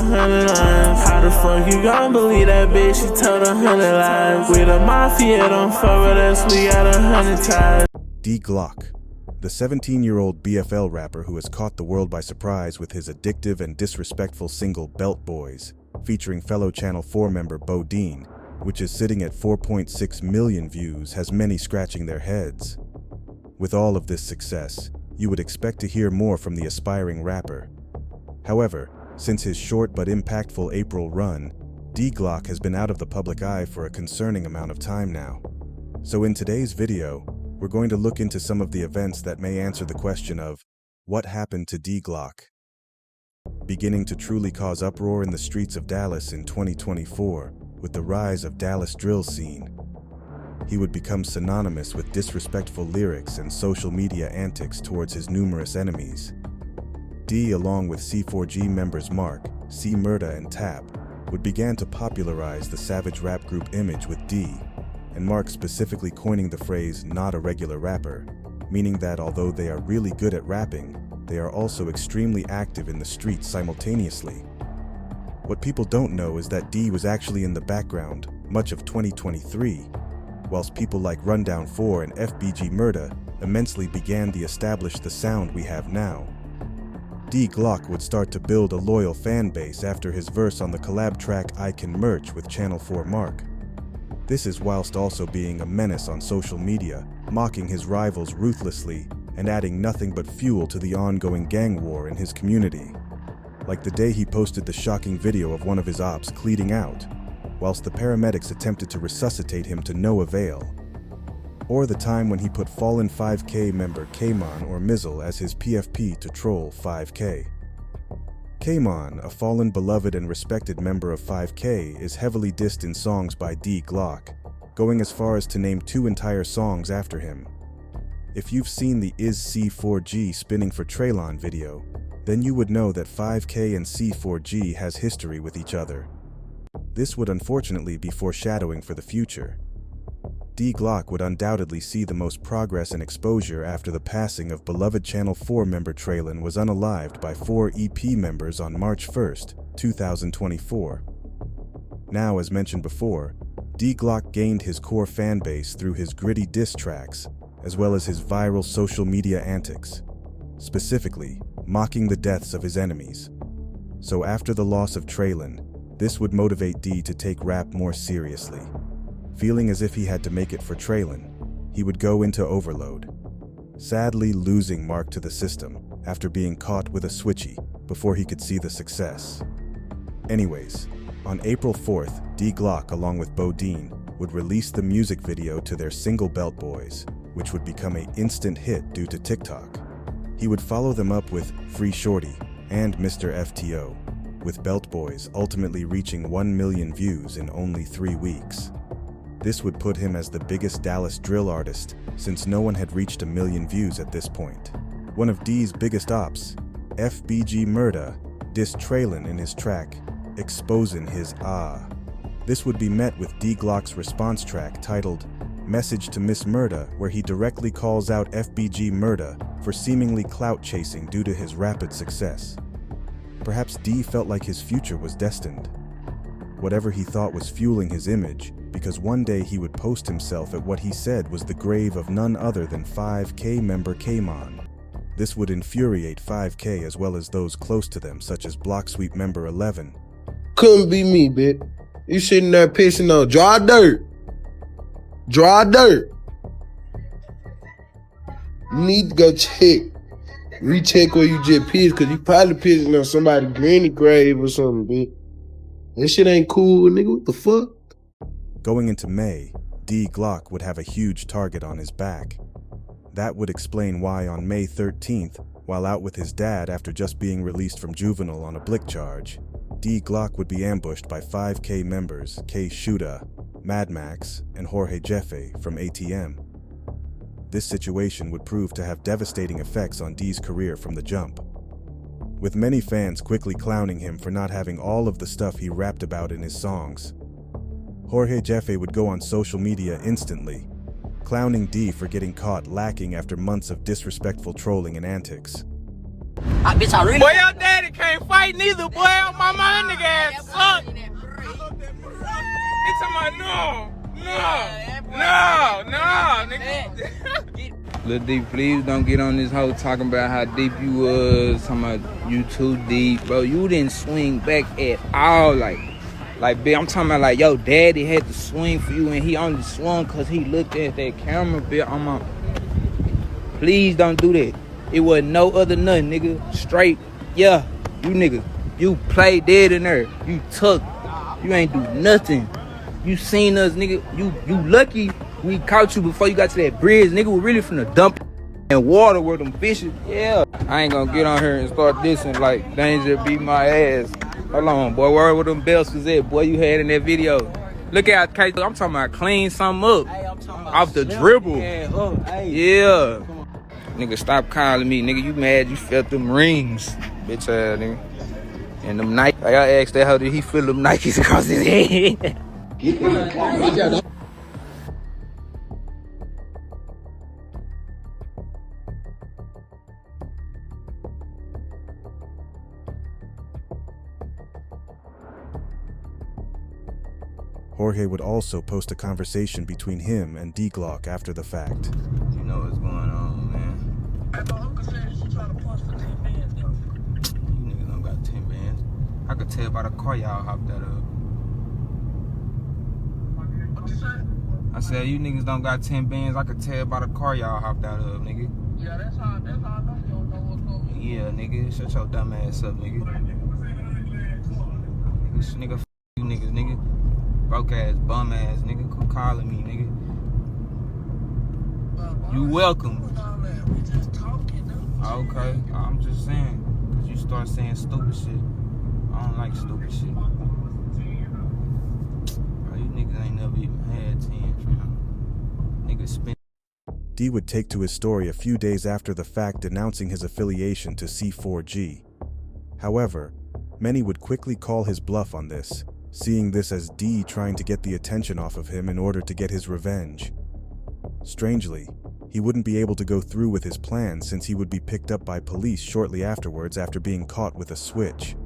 100 lines. How the fuck you gon' believe that bitch? She told 100 lies. We the mafia, don't fuck with us, we got 100 ties. D Glock, the 17-year-old BFL rapper who has caught the world by surprise with his addictive and disrespectful single Belt Boys, featuring fellow Channel 4 member Bo Dean, which is sitting at 4.6 million views, has many scratching their heads. With all of this success, you would expect to hear more from the aspiring rapper. However, since his short but impactful April run, D Glock has been out of the public eye for a concerning amount of time now. So in today's video, we're going to look into some of the events that may answer the question of, what happened to D Glock? Beginning to truly cause uproar in the streets of Dallas in 2024, with the rise of Dallas drill scene. He would become synonymous with disrespectful lyrics and social media antics towards his numerous enemies. D, along with C4G members Mark, C Murda, and Tap, would begin to popularize the savage rap group image, with D and Mark specifically coining the phrase "not a regular rapper," meaning that although they are really good at rapping, they are also extremely active in the streets simultaneously. What people don't know is that D was actually in the background much of 2023, whilst people like Rundown 4 and FBG Murda immensely began to establish the sound we have now. D Glock would start to build a loyal fan base after his verse on the collab track I Can Merch with Channel 4 Mark. This is whilst also being a menace on social media, mocking his rivals ruthlessly and adding nothing but fuel to the ongoing gang war in his community. Like the day he posted the shocking video of one of his ops bleeding out, whilst the paramedics attempted to resuscitate him to no avail. Or the time when he put fallen 5K member Kaimon or Mizzle as his PFP to troll 5K. Kaimon, a fallen beloved and respected member of 5K, is heavily dissed in songs by D Glock, going as far as to name 2 entire songs after him. If you've seen the Is C4G Spinning for Traylon video, then you would know that 5K and C4G has history with each other. This would unfortunately be foreshadowing for the future. D Glock would undoubtedly see the most progress and exposure after the passing of beloved Channel 4 member Traylon was unalived by 4 EP members on March 1st, 2024. Now, as mentioned before, D Glock gained his core fan base through his gritty diss tracks, as well as his viral social media antics, specifically mocking the deaths of his enemies. So after the loss of Traylon, this would motivate D to take rap more seriously. Feeling as if he had to make it for Traylon, he would go into overload, sadly losing Mark to the system after being caught with a switchy before he could see the success. Anyways, on April 4th, D Glock along with Bo Dean would release the music video to their single Belt Boys, which would become an instant hit due to TikTok. He would follow them up with Free Shorty and Mr. FTO, with Belt Boys ultimately reaching 1 million views in only 3 weeks. This would put him as the biggest Dallas drill artist, since no one had reached 1 million views at this point. One of D's biggest ops, FBG Murda, dissed Traylon in his track, Exposing His Ah. This would be met with D Glock's response track titled Message to Miss Murda, where he directly calls out FBG Murda for seemingly clout chasing due to his rapid success. Perhaps D felt like his future was destined. Whatever he thought was fueling his image, because one day he would post himself at what he said was the grave of none other than 5K member Kaimon. This would infuriate 5K as well as those close to them, such as Block Sweep member 11. Couldn't be me, bitch. You sitting there pissing on dry dirt. Dry dirt. You need to go recheck where you just pissed, cause you probably pissing on somebody's granny grave or something, bitch. That shit ain't cool, nigga. What the fuck? Going into May, D Glock would have a huge target on his back. That would explain why on May 13th, while out with his dad after just being released from juvenile on a blick charge, D Glock would be ambushed by 5K members K Shuda, Mad Max, and Jorge Jeffe from ATM. This situation would prove to have devastating effects on D's career from the jump, with many fans quickly clowning him for not having all of the stuff he rapped about in his songs. Jorge Jeffe would go on social media instantly, clowning D for getting caught lacking after months of disrespectful trolling and antics. Boy, your daddy can't fight neither, boy. My nigga nigga. Lil D, please don't get on this hoe talking about how deep you was, talking about you too deep, bro. You didn't swing back at all, like, bitch, I'm talking about like, yo, daddy had to swing for you and he only swung cause he looked at that camera, bitch. Please don't do that. It wasn't no other nothing, nigga. Straight, yeah, you nigga, you played dead in there. You took, you ain't do nothing. You seen us, nigga. You lucky we caught you before you got to that bridge, nigga. We really finna dump in water where them fishes. Yeah. I ain't gonna get on here and start dissing like Danger beat my ass. Hold on, boy. Where them belts was at, boy? You had in that video. Look at K. I'm talking about clean something up. Hey, off the dribble. Yeah. Nigga, stop calling me, nigga. You mad? You felt them rings, bitch ass nigga. And them Nikes. I asked that how did he feel them Nikes across his head? Jorge would also post a conversation between him and D Glock after the fact. You know what's going on, man. My uncle said you trying to punch for 10 bands, though. You niggas don't got 10 bands. I could tell by the car y'all hopped that up. What you say? I said you niggas don't got 10 bands. I could tell by the car y'all hopped out of, nigga. Yeah, that's how I know you don't know what's going on. Yeah, nigga. Shut your dumb ass up, nigga. Nigga, f you niggas, nigga. Broke ass, bum ass, nigga. Quit calling me, nigga. You welcome. We just talking, dude. Okay, I'm just saying. Cause you start saying stupid shit. I don't like stupid shit. Bro, you niggas ain't never even had 10, fam. Niggas spend. D would take to his story a few days after the fact denouncing his affiliation to C4G. However, many would quickly call his bluff on this, seeing this as D trying to get the attention off of him in order to get his revenge. Strangely, he wouldn't be able to go through with his plan since he would be picked up by police shortly afterwards after being caught with a switch.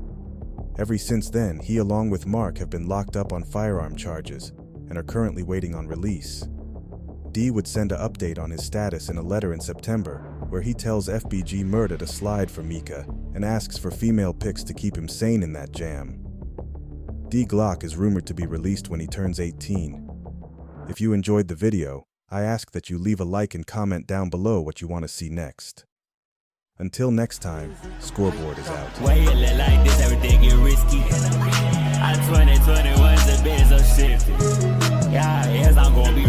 Ever since then, he along with Mark have been locked up on firearm charges and are currently waiting on release. D would send an update on his status in a letter in September where he tells FBG Murda to slide for Mika and asks for female pics to keep him sane in that jam. D Glock is rumored to be released when he turns 18. If you enjoyed the video, I ask that you leave a like and comment down below what you want to see next. Until next time, Scoreboard is out. Why you look like this, everything get risky. 2021's a bit so shifty. Yeah, yes, I'm gonna be